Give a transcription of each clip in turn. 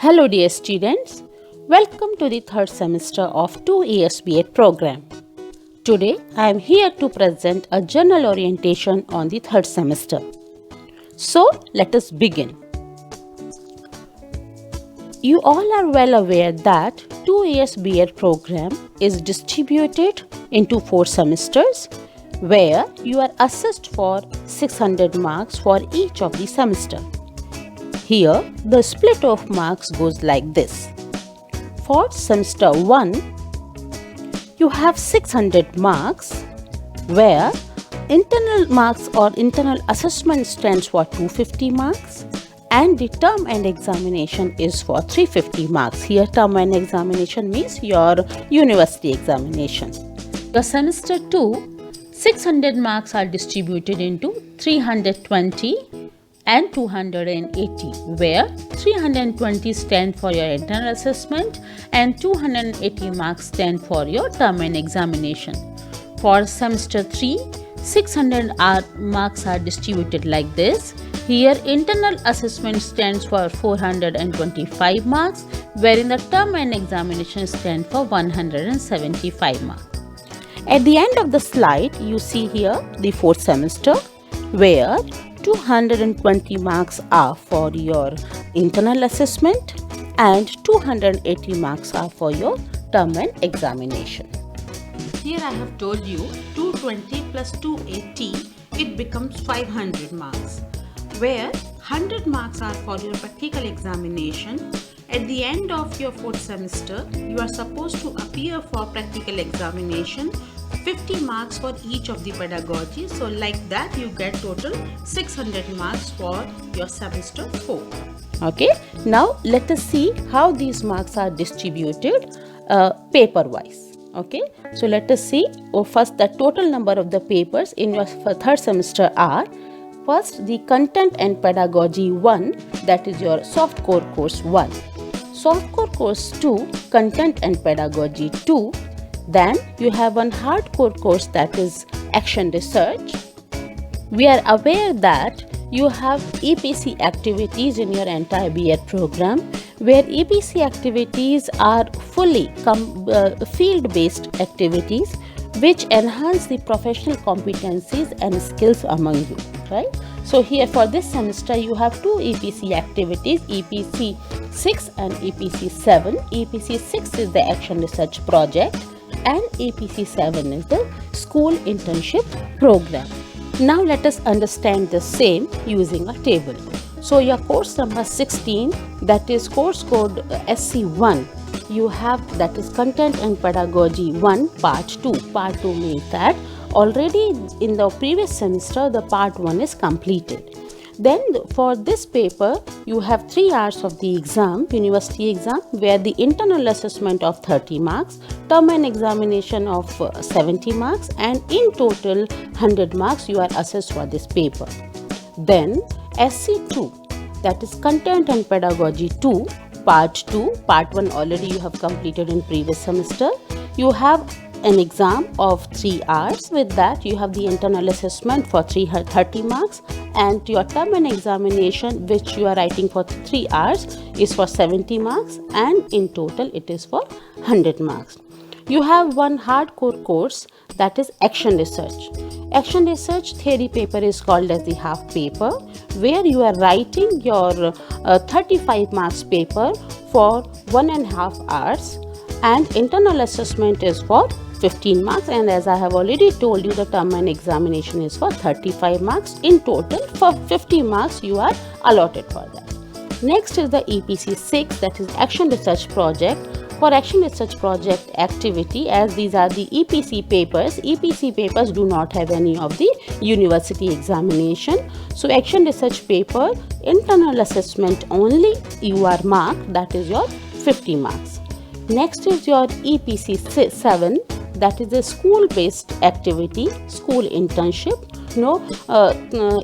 Hello dear students, welcome to the third semester of 2 years B.Ed program. Today I am here to present a general orientation on the third semester. So let us begin. You all are well aware that 2 years B.Ed program is distributed into 4 semesters where you are assessed for 600 marks for each of the semester. Here, the split of marks goes like this. For semester 1, you have 600 marks where internal marks or internal assessment stands for 250 marks and the term and examination is for 350 marks. Here, term and examination means your university examination. The semester 2, 600 marks are distributed into 320 and 280, where 320 stand for your internal assessment and 280 marks stand for your term and examination. For semester 3, 600 marks are distributed like this. Here internal assessment stands for 425 marks, wherein the term and examination stand for 175 marks. At the end of the slide, you see here the fourth semester where 220 marks are for your internal assessment and 280 marks are for your term and examination. Here I have told you 220 plus 280, it becomes 500 marks, where 100 marks are for your practical examination. At the end of your fourth semester, you are supposed to appear for practical examination, 50 marks for each of the pedagogy. So like that you get total 600 marks for your semester 4. Okay, now let us see how these marks are distributed paper wise. Okay, so let us see first the total number of the papers in your third semester are: first the content and pedagogy 1, that is your soft core course 1, soft core course 2, content and pedagogy 2. Then you have one hardcore course, that is action research. We are aware that you have EPC activities in your entire B.Ed program, where EPC activities are fully field-based activities which enhance the professional competencies and skills among you, right? So here for this semester you have 2 EPC activities, EPC 6 and EPC 7. EPC 6 is the action research project and EPC 7 is the school internship program. Now let us understand the same using a table. So your course number 16, that is course code SC1, you have, that is content and pedagogy 1 part 2. Part 2 means that already in the previous semester the part 1 is completed. Then for this paper you have 3 hours of the exam, university exam, where the internal assessment of 30 marks, term and examination of 70 marks, and in total 100 marks you are assessed for this paper. Then SC2, that is content and pedagogy 2 part 2, part 1 already you have completed in previous semester. You have an exam of 3 hours. With that you have the internal assessment for 30 marks and your term and examination which you are writing for 3 hours is for 70 marks and in total it is for 100 marks. You have one hardcore course, that is action research. Action research theory paper is called as the half paper, where you are writing your 35 marks paper for 1.5 hours and internal assessment is for 15 marks, and as I have already told you, the term and examination is for 35 marks. In total for 50 marks you are allotted for that. Next is the EPC 6, that is action research project. For action research project activity, as these are the EPC papers do not have any of the university examination. So action research paper, internal assessment only you are marked, that is your 50 marks. Next is your EPC 7, that is a school-based activity, school internship. No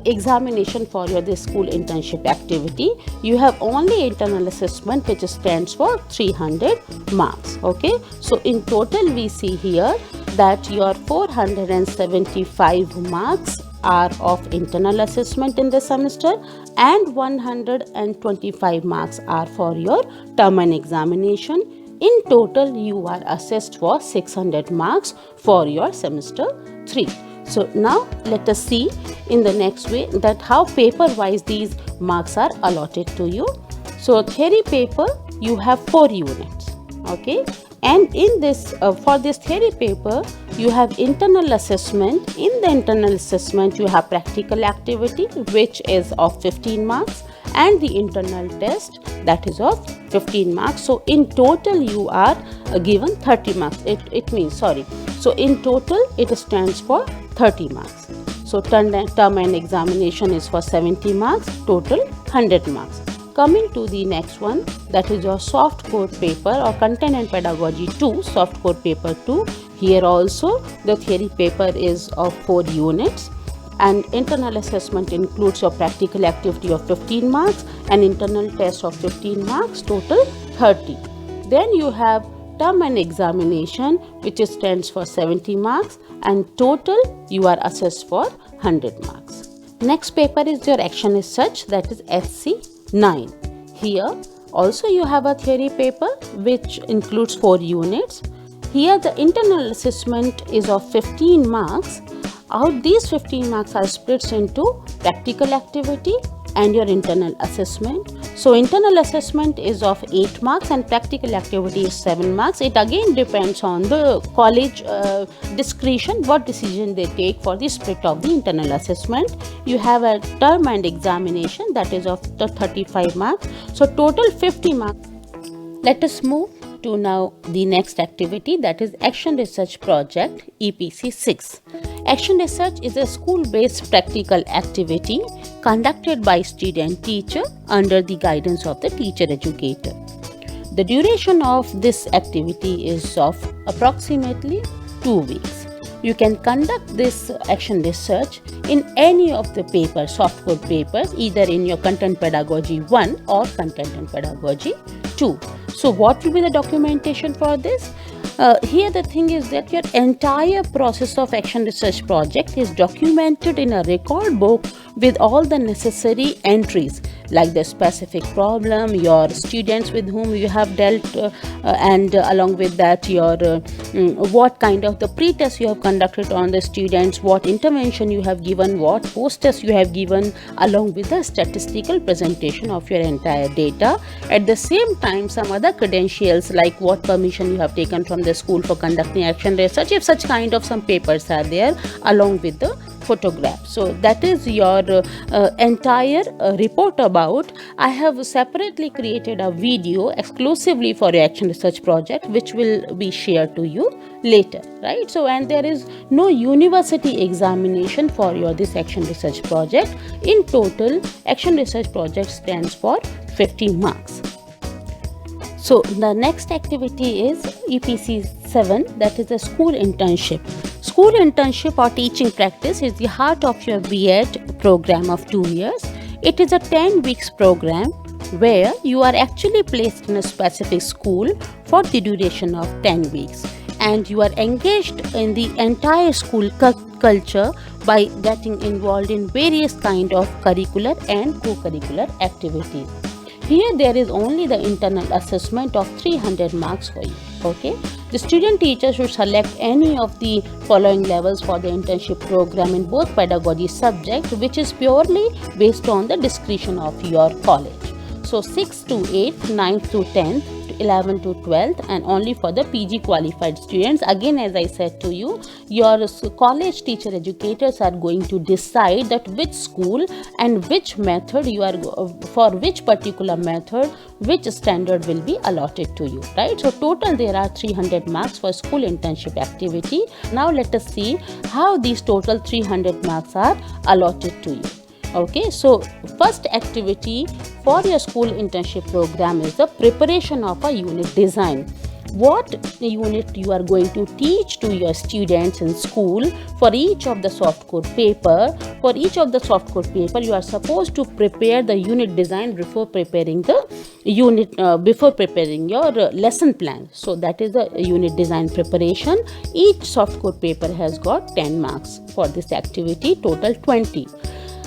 examination for your this school internship activity. You have only internal assessment which stands for 300 marks. Okay, so in total we see here that your 475 marks are of internal assessment in the semester, and 125 marks are for your term and examination. In total, you are assessed for 600 marks for your semester 3. So now let us see in the next way that how paper wise these marks are allotted to you. So theory paper, you have 4 units, okay, and in this for this theory paper you have internal assessment. In the internal assessment you have practical activity which is of 15 marks and the internal test that is of 15 marks. So in total you are given 30 marks. It means, sorry, so in total it stands for 30 marks. So term and examination is for 70 marks, total 100 marks. Coming to the next one, that is your soft core paper or content and pedagogy 2, soft core paper 2. Here also the theory paper is of 4 units, and internal assessment includes your practical activity of 15 marks and internal test of 15 marks, total 30. Then you have term and examination which stands for 70 marks and total you are assessed for 100 marks. Next paper is your action is such, that is SC9. Here also you have a theory paper which includes 4 units. Here the internal assessment is of 15 marks. Out these 15 marks are split into practical activity and your internal assessment. So internal assessment is of 8 marks and practical activity is 7 marks. It again depends on the college discretion, what decision they take for the split of the internal assessment. You have a term and examination that is of the 35 marks. So total 50 marks. Let us move to now the next activity, that is Action Research Project EPC 6. Action Research is a school-based practical activity conducted by student teacher under the guidance of the teacher educator. The duration of this activity is of approximately 2 weeks. You can conduct this action research in any of the papers, soft core papers, either in your content pedagogy 1 or content and pedagogy 2. So what will be the documentation for this? Here the thing is that your entire process of action research project is documented in a record book with all the necessary entries like the specific problem, your students with whom you have dealt, and along with that your what kind of the pre-test you have conducted on the students, what intervention you have given, what post-test you have given, along with the statistical presentation of your entire data. At the same time, some other credentials like what permission you have taken from the school for conducting action research, if such kind of some papers are there, along with the photograph. So that is your entire report about. I have separately created a video exclusively for your action research project which will be shared to you later, right? So and there is no university examination for your this action research project. In total, action research project stands for 50 marks. So the next activity is EPC 7, that is a school internship. School internship or teaching practice is the heart of your B.Ed program of 2 years. It is a 10 weeks program where you are actually placed in a specific school for the duration of 10 weeks and you are engaged in the entire school culture by getting involved in various kind of curricular and co-curricular activities. Here there is only the internal assessment of 300 marks for you. Okay, the student teacher should select any of the following levels for the internship program in both pedagogy subject, which is purely based on the discretion of your college. So 6th to 8th, 9th to 10th, 11th to 12th, and only for the PG qualified students. Again, as I said to you, your college teacher educators are going to decide that which school and which method you are for which particular method, which standard will be allotted to you, right? So total there are 300 marks for school internship activity. Now let us see how these total 300 marks are allotted to you. Okay, so first activity for your school internship program is the preparation of a unit design. what unit you are going to teach to your students in school for each of the soft core paper. For each of the soft core paper, you are supposed to prepare the unit design before preparing the before preparing your lesson plan. So that is the unit design preparation. Each soft core paper has got 10 marks for this activity, total 20.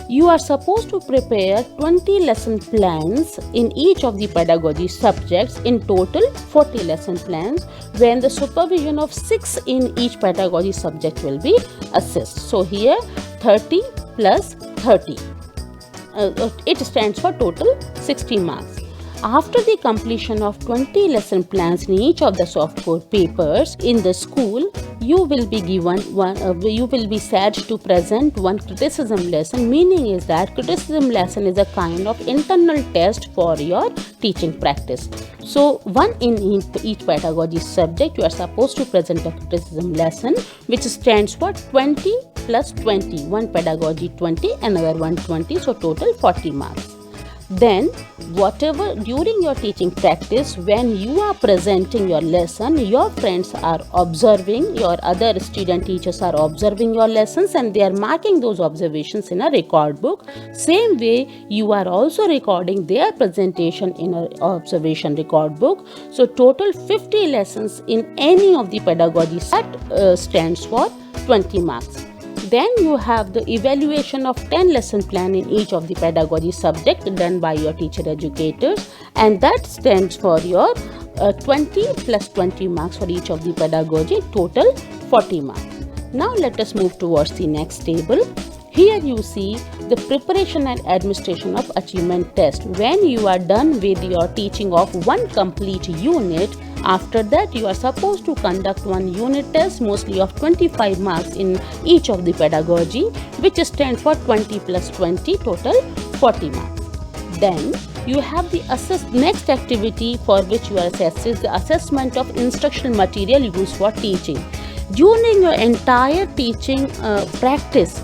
You are supposed to prepare 20 lesson plans in each of the pedagogy subjects, in total 40 lesson plans, when the supervision of 6 in each pedagogy subject will be assessed. So here 30 plus 30. It stands for total 60 marks. After the completion of 20 lesson plans in each of the soft core papers in the school, you will be given you will be said to present one criticism lesson. Meaning is that criticism lesson is a kind of internal test for your teaching practice. So one in each pedagogy subject, you are supposed to present a criticism lesson, which stands for 20 plus 20. One pedagogy 20, another one 20, so total 40 marks. Then whatever during your teaching practice, when you are presenting your lesson, your friends are observing, your other student teachers are observing your lessons, and they are marking those observations in a record book. Same way, you are also recording their presentation in an observation record book. So total 50 lessons in any of the pedagogy stands for 20 marks. Then you have the evaluation of 10 lesson plan in each of the pedagogy subject done by your teacher educators, and that stands for your 20 plus 20 marks for each of the pedagogy, total 40 marks. Now let us move towards the next table. Here you see the preparation and administration of achievement test. When you are done with your teaching of one complete unit, after that you are supposed to conduct one unit test, mostly of 25 marks in each of the pedagogy, which stands for 20 plus 20, total 40 marks. Then you have the next activity for which you are assessed is the assessment of instructional material used for teaching. During your entire teaching practice,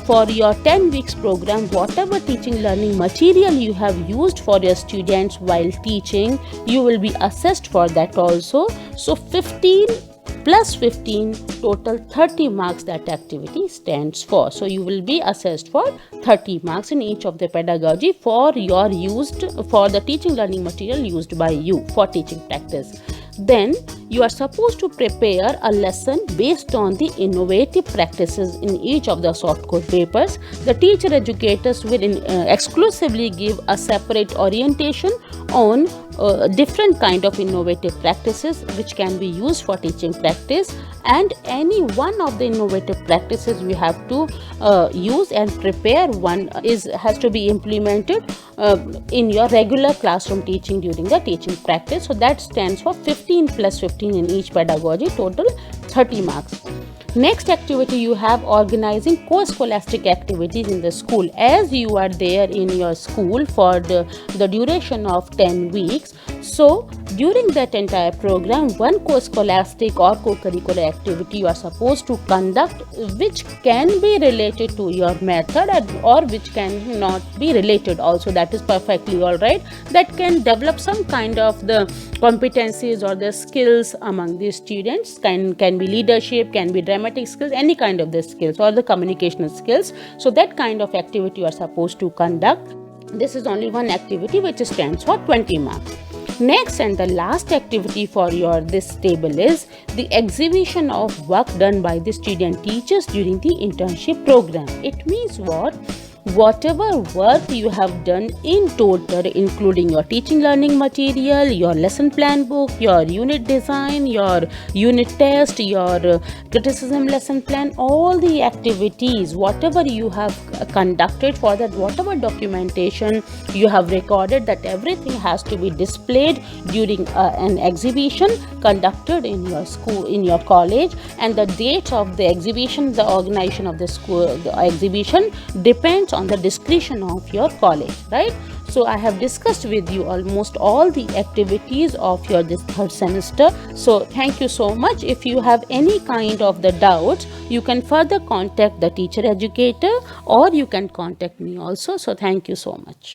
for your 10 weeks program, whatever teaching learning material you have used for your students while teaching, you will be assessed for that also. So 15 plus 15, total 30 marks that activity stands for. So you will be assessed for 30 marks in each of the pedagogy for the teaching learning material used by you for teaching practice. Then you are supposed to prepare a lesson based on the innovative practices in each of the soft core papers. The teacher educators will exclusively give a separate orientation on different kind of innovative practices which can be used for teaching practice, and any one of the innovative practices we have to use and prepare one has to be implemented in your regular classroom teaching during the teaching practice. So that stands for 15 plus 15 in each pedagogy, total 30 marks. Next activity, you have organizing co-scholastic activities in the school. As you are there in your school for the duration of 10 weeks, so during that entire program, one co-scholastic or co-curricular activity you are supposed to conduct, which can be related to your method or which can not be related also. That is perfectly all right. That can develop some kind of the competencies or the skills among the students. Can be leadership, can be dramatic skills, any kind of the skills, or the communicational skills. So that kind of activity you are supposed to conduct. This is only one activity which stands for 20 marks. Next and the last activity for your this table is the exhibition of work done by the student teachers during the internship program. It means what? Whatever work you have done in total, including your teaching learning material, your lesson plan book, your unit design, your unit test, your criticism lesson plan, all the activities, whatever you have conducted for that, whatever documentation you have recorded, that everything has to be displayed during an exhibition conducted in your school, in your college, and the date of the exhibition, the organization of the school, the exhibition depends on the discretion of your college, right? So I have discussed with you almost all the activities of your this third semester. So thank you so much. If you have any kind of the doubts, you can further contact the teacher educator, or you can contact me also. So thank you so much.